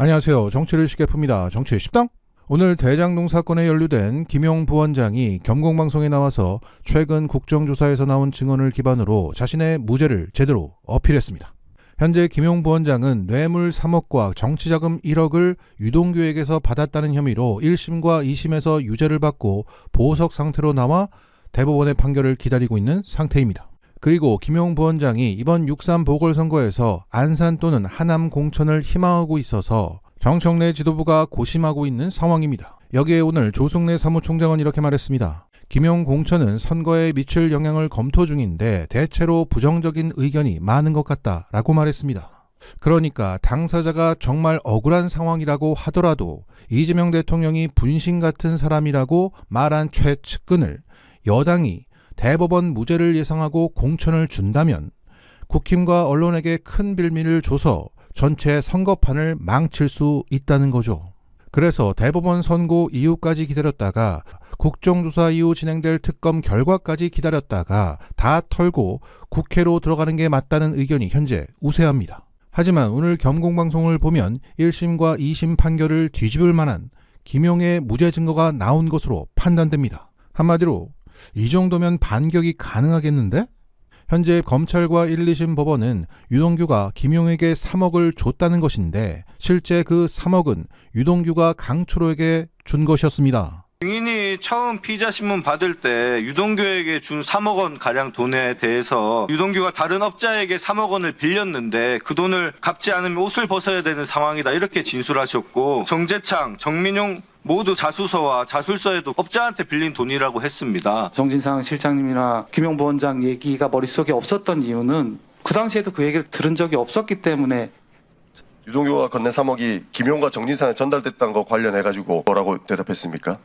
안녕하세요. 정치를 쉽게 풉니다. 정치의 십당. 오늘 대장동 사건에 연루된 김용 부원장이 겸공방송에 나와서 최근 국정조사에서 나온 증언을 기반으로 자신의 무죄를 제대로 어필했습니다. 현재 김용 부원장은 뇌물 3억과 정치자금 1억을 유동규에게서 받았다는 혐의로 1심과 2심에서 유죄를 받고 보석 상태로 나와 대법원의 판결을 기다리고 있는 상태입니다. 그리고 김용 부원장이 이번 6.3 보궐선거에서 안산 또는 하남 공천을 희망하고 있어서 정청래 지도부가 고심하고 있는 상황입니다. 여기에 오늘 조승래 사무총장은 이렇게 말했습니다. 김용 공천은 선거에 미칠 영향을 검토 중인데 대체로 부정적인 의견이 많은 것 같다라고 말했습니다. 그러니까 당사자가 정말 억울한 상황이라고 하더라도 이재명 대통령이 분신 같은 사람이라고 말한 최측근을 여당이 대법원 무죄를 예상하고 공천을 준다면 국힘과 언론에게 큰 빌미를 줘서 전체 선거판을 망칠 수 있다는 거죠. 그래서 대법원 선고 이후까지 기다렸다가 국정조사 이후 진행될 특검 결과까지 기다렸다가 다 털고 국회로 들어가는 게 맞다는 의견이 현재 우세합니다. 하지만 오늘 겸공방송을 보면 1심과 2심 판결을 뒤집을 만한 김용의 무죄 증거가 나온 것으로 판단됩니다. 한마디로 이 정도면 반격이 가능하겠는데? 현재 검찰과 1, 2심 법원은 유동규가 김용에게 3억을 줬다는 것인데 실제 그 3억은 유동규가 강초로에게 준 것이었습니다. 증인이 처음 피의자 신문 받을 때 유동규에게 준 3억 원 가량 돈에 대해서 유동규가 다른 업자에게 3억 원을 빌렸는데 그 돈을 갚지 않으면 옷을 벗어야 되는 상황이다 이렇게 진술하셨고 정재창, 정민용 모두 자수서와 자술서에도 업자한테 빌린 돈이라고 했습니다. 정진상 실장님이나 김용 부원장 얘기가 머릿속에 없었던 이유는 그 당시에도 그 얘기를 들은 적이 없었기 때문에. 유동규가 건넨 3억이 김용과 정진상에 전달됐다는 거 관련해가지고 뭐라고 대답했습니까?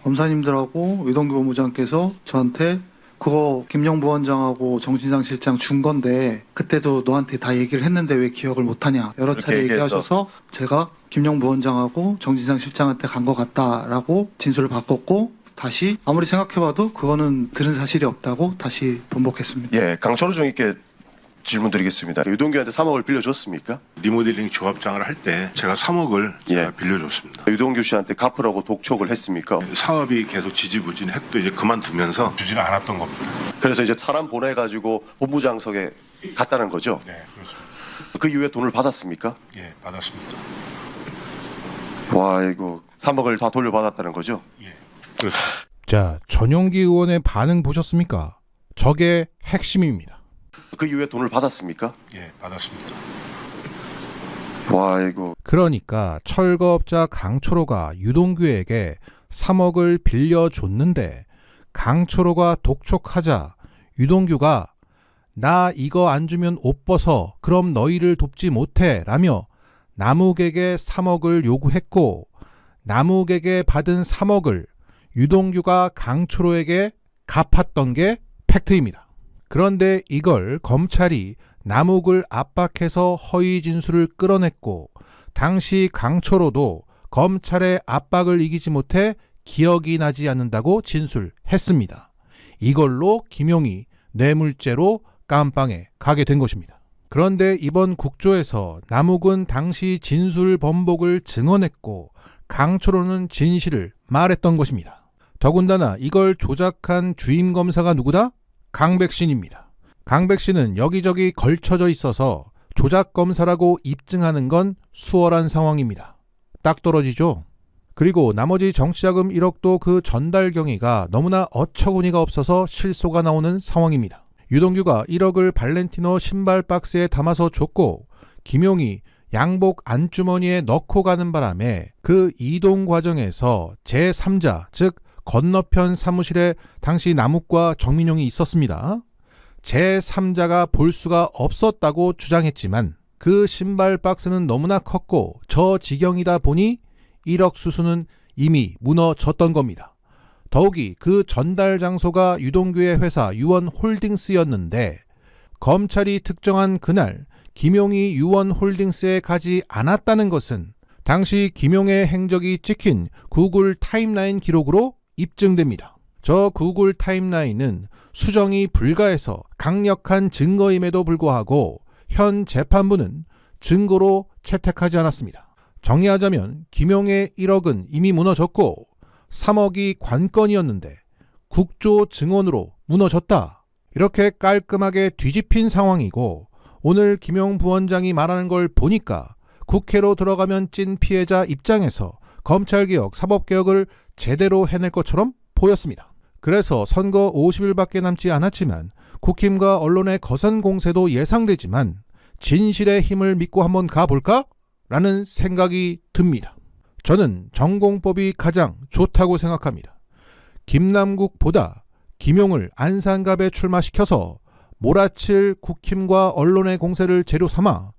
검사님들하고 유동규 본부장께서 저한테 그거 김용 부원장하고 정진상 실장 준 건데 그때도 너한테 다 얘기를 했는데 왜 기억을 못하냐 여러 차례 얘기하셔서 제가 김용 부원장하고 정진상 실장한테 간 것 같다라고 진술을 바꿨고 다시 아무리 생각해봐도 그거는 들은 사실이 없다고 다시 번복했습니다. 예, 강철호 중위께 질문 드리겠습니다. 유동규한테 3억을 빌려줬습니까? 리모델링 조합장을 할 때 제가 3억을 제가 빌려줬습니다. 유동규 씨한테 갚으라고 독촉을 했습니까? 사업이 계속 지지부진했고 이제 그만두면서 주지를 않았던 겁니다. 그래서 이제 사람 보내가지고 본부장석에 갔다는 거죠? 네, 그렇습니다. 그 이후에 돈을 받았습니까? 예, 받았습니다. 와, 이거 3억을 다 돌려받았다는 거죠? 예, 그렇습니다. 자, 전용기 의원의 반응 보셨습니까? 저게 핵심입니다. 그 이후에 돈을 받았습니까? 예, 받았습니다. 와, 이거. 그러니까 철거업자 강초로가 유동규에게 3억을 빌려줬는데 강초로가 독촉하자 유동규가 나 이거 안 주면 옷 벗어 그럼 너희를 돕지 못해 라며 남욱에게 3억을 요구했고 남욱에게 받은 3억을 유동규가 강초로에게 갚았던 게 팩트입니다. 그런데 이걸 검찰이 남욱을 압박해서 허위 진술을 끌어냈고 당시 강초로도 검찰의 압박을 이기지 못해 기억이 나지 않는다고 진술했습니다. 이걸로 김용이 뇌물죄로 깜빵에 가게 된 것입니다. 그런데 이번 국조에서 남욱은 당시 진술 번복을 증언했고 강초로는 진실을 말했던 것입니다. 더군다나 이걸 조작한 주임 검사가 누구다? 강백신입니다. 강백신은 여기저기 걸쳐져 있어서 조작검사라고 입증하는 건 수월한 상황입니다. 딱 떨어지죠? 그리고 나머지 정치자금 1억도 그 전달 경위가 너무나 어처구니가 없어서 실소가 나오는 상황입니다. 유동규가 1억을 발렌티노 신발 박스에 담아서 줬고 김용이 양복 안주머니에 넣고 가는 바람에 그 이동 과정에서 제3자 즉 건너편 사무실에 당시 남욱과 정민용이 있었습니다. 제3자가 볼 수가 없었다고 주장했지만 그 신발 박스는 너무나 컸고 저 지경이다 보니 1억 수수는 이미 무너졌던 겁니다. 더욱이 그 전달 장소가 유동규의 회사 유원홀딩스였는데 검찰이 특정한 그날 김용이 유원홀딩스에 가지 않았다는 것은 당시 김용의 행적이 찍힌 구글 타임라인 기록으로 입증됩니다. 저 구글 타임라인은 수정이 불가해서 강력한 증거임에도 불구하고 현 재판부는 증거로 채택하지 않았습니다. 정리하자면 김용의 1억은 이미 무너졌고 3억이 관건이었는데 국조 증언으로 무너졌다. 이렇게 깔끔하게 뒤집힌 상황이고 오늘 김용 부원장이 말하는 걸 보니까 국회로 들어가면 찐 피해자 입장에서 검찰개혁, 사법개혁을 제대로 해낼 것처럼 보였습니다. 그래서 선거 50일밖에 남지 않았지만 국힘과 언론의 거센 공세도 예상되지만 진실의 힘을 믿고 한번 가볼까? 라는 생각이 듭니다. 저는 전공법이 가장 좋다고 생각합니다. 김남국보다 김용을 안산갑에 출마시켜서 몰아칠 국힘과 언론의 공세를 재료 삼아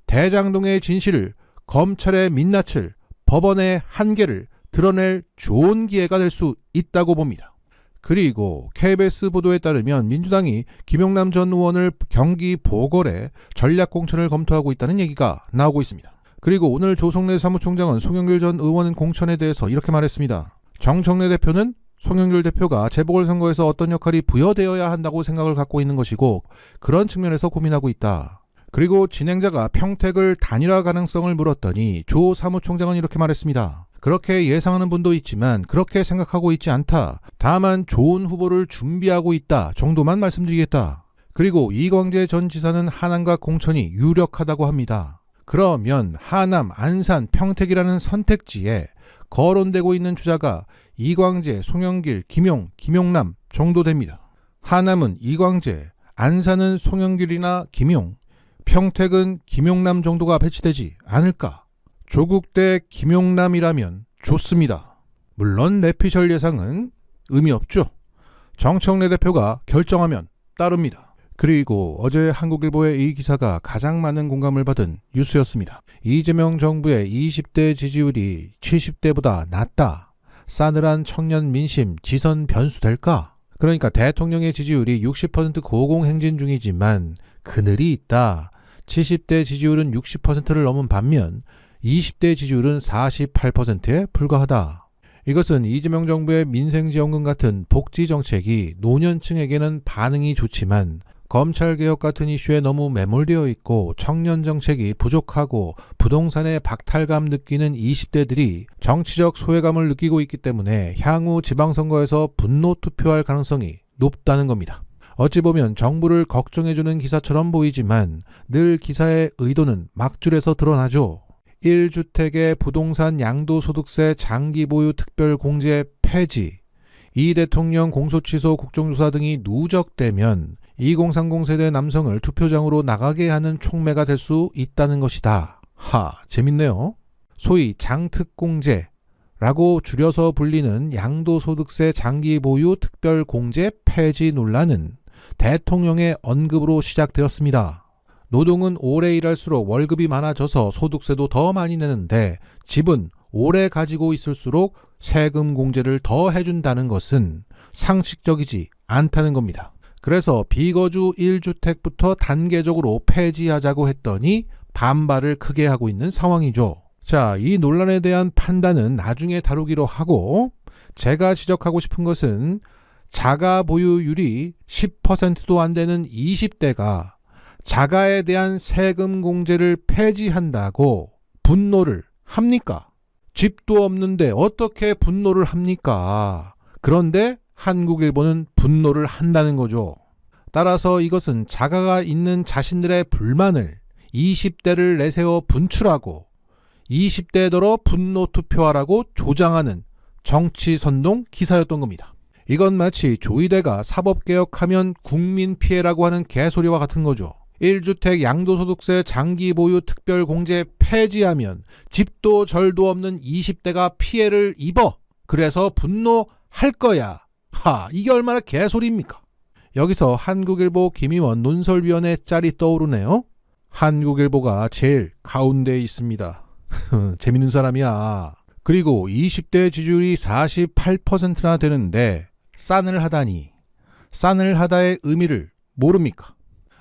대장동의 진실을 검찰의 민낯을 법원의 한계를 드러낼 좋은 기회가 될 수 있다고 봅니다. 그리고 KBS 보도에 따르면 민주당이 김용남 전 의원을 경기 보궐에 전략공천을 검토하고 있다는 얘기가 나오고 있습니다. 그리고 오늘 조성래 사무총장은 송영길 전 의원 공천에 대해서 이렇게 말했습니다. 정청래 대표는 송영길 대표가 재보궐선거에서 어떤 역할이 부여되어야 한다고 생각을 갖고 있는 것이고 그런 측면에서 고민하고 있다. 그리고 진행자가 평택을 단일화 가능성을 물었더니 조 사무총장은 이렇게 말했습니다. 그렇게 예상하는 분도 있지만 그렇게 생각하고 있지 않다. 다만 좋은 후보를 준비하고 있다 정도만 말씀드리겠다. 그리고 이광재 전 지사는 하남과 공천이 유력하다고 합니다. 그러면 하남, 안산, 평택이라는 선택지에 거론되고 있는 주자가 이광재, 송영길, 김용, 김용남 정도 됩니다. 하남은 이광재, 안산은 송영길이나 김용, 평택은 김용남 정도가 배치되지 않을까? 조국 대 김용남이라면 좋습니다. 물론 내피셜 예상은 의미 없죠. 정청래 대표가 결정하면 따릅니다. 그리고 어제 한국일보의 이 기사가 가장 많은 공감을 받은 뉴스였습니다. 이재명 정부의 20대 지지율이 70대보다 낮다. 싸늘한 청년 민심 지선 변수될까? 그러니까 대통령의 지지율이 60% 고공행진 중이지만 그늘이 있다. 70대 지지율은 60%를 넘은 반면 20대 지지율은 48%에 불과하다. 이것은 이재명 정부의 민생지원금 같은 복지정책이 노년층에게는 반응이 좋지만 검찰개혁 같은 이슈에 너무 매몰되어 있고 청년정책이 부족하고 부동산에 박탈감 느끼는 20대들이 정치적 소외감을 느끼고 있기 때문에 향후 지방선거에서 분노 투표할 가능성이 높다는 겁니다. 어찌 보면 정부를 걱정해주는 기사처럼 보이지만 늘 기사의 의도는 막줄에서 드러나죠. 1주택의 부동산 양도소득세 장기보유 특별공제 폐지, 이 대통령 공소취소 국정조사 등이 누적되면 2030 세대 남성을 투표장으로 나가게 하는 촉매가 될 수 있다는 것이다. 재밌네요. 소위 장특공제라고 줄여서 불리는 양도소득세 장기보유 특별공제 폐지 논란은 대통령의 언급으로 시작되었습니다. 노동은 오래 일할수록 월급이 많아져서 소득세도 더 많이 내는데 집은 오래 가지고 있을수록 세금 공제를 더 해준다는 것은 상식적이지 않다는 겁니다. 그래서 비거주 1주택부터 단계적으로 폐지하자고 했더니 반발을 크게 하고 있는 상황이죠. 자, 이 논란에 대한 판단은 나중에 다루기로 하고 제가 지적하고 싶은 것은 자가 보유율이 10%도 안 되는 20대가 자가에 대한 세금 공제를 폐지한다고 분노를 합니까? 집도 없는데 어떻게 분노를 합니까? 그런데 한국일보는 분노를 한다는 거죠. 따라서 이것은 자가가 있는 자신들의 불만을 20대를 내세워 분출하고 20대더러 분노 투표하라고 조장하는 정치 선동 기사였던 겁니다. 이건 마치 조이대가 사법개혁하면 국민 피해라고 하는 개소리와 같은 거죠. 1주택 양도소득세 장기보유 특별공제 폐지하면 집도 절도 없는 20대가 피해를 입어. 그래서 분노할 거야. 이게 얼마나 개소리입니까? 여기서 한국일보 김희원 논설위원회 짤이 떠오르네요. 한국일보가 제일 가운데에 있습니다. 재밌는 사람이야. 그리고 20대 지지율이 48%나 되는데 싸늘하다니. 싸늘하다의 의미를 모릅니까?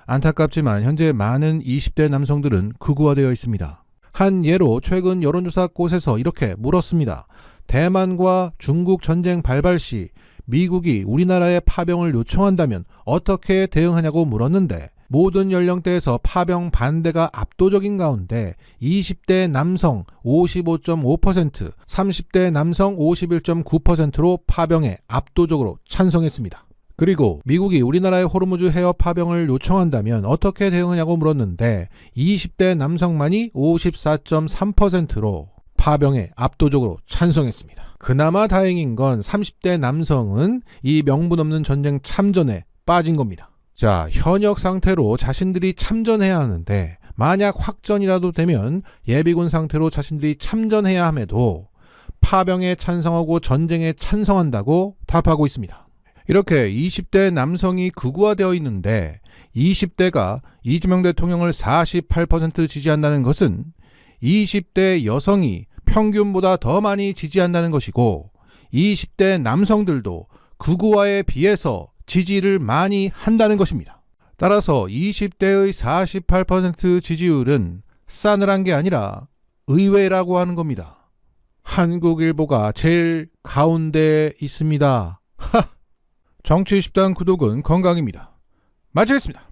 안타깝지만 현재 많은 20대 남성들은 극우화되어 있습니다. 한 예로 최근 여론조사 곳에서 이렇게 물었습니다. 대만과 중국 전쟁 발발 시 미국이 우리나라에 파병을 요청한다면 어떻게 대응하냐고 물었는데 모든 연령대에서 파병 반대가 압도적인 가운데 20대 남성 55.5%, 30대 남성 51.9%로 파병에 압도적으로 찬성했습니다. 그리고 미국이 우리나라의 호르무즈 해협 파병을 요청한다면 어떻게 대응하냐고 물었는데 20대 남성만이 54.3%로 파병에 압도적으로 찬성했습니다. 그나마 다행인 건 30대 남성은 이 명분 없는 전쟁 참전에 빠진 겁니다. 자, 현역 상태로 자신들이 참전해야 하는데 만약 확전이라도 되면 예비군 상태로 자신들이 참전해야 함에도 파병에 찬성하고 전쟁에 찬성한다고 답하고 있습니다. 이렇게 20대 남성이 극우화되어 있는데 20대가 이재명 대통령을 48% 지지한다는 것은 20대 여성이 평균보다 더 많이 지지한다는 것이고 20대 남성들도 극우화에 비해서 지지를 많이 한다는 것입니다. 따라서 20대의 48% 지지율은 싸늘한 게 아니라 의외라고 하는 겁니다. 한국일보가 제일 가운데에 있습니다. 정치 10당 구독은 건강입니다. 마치겠습니다.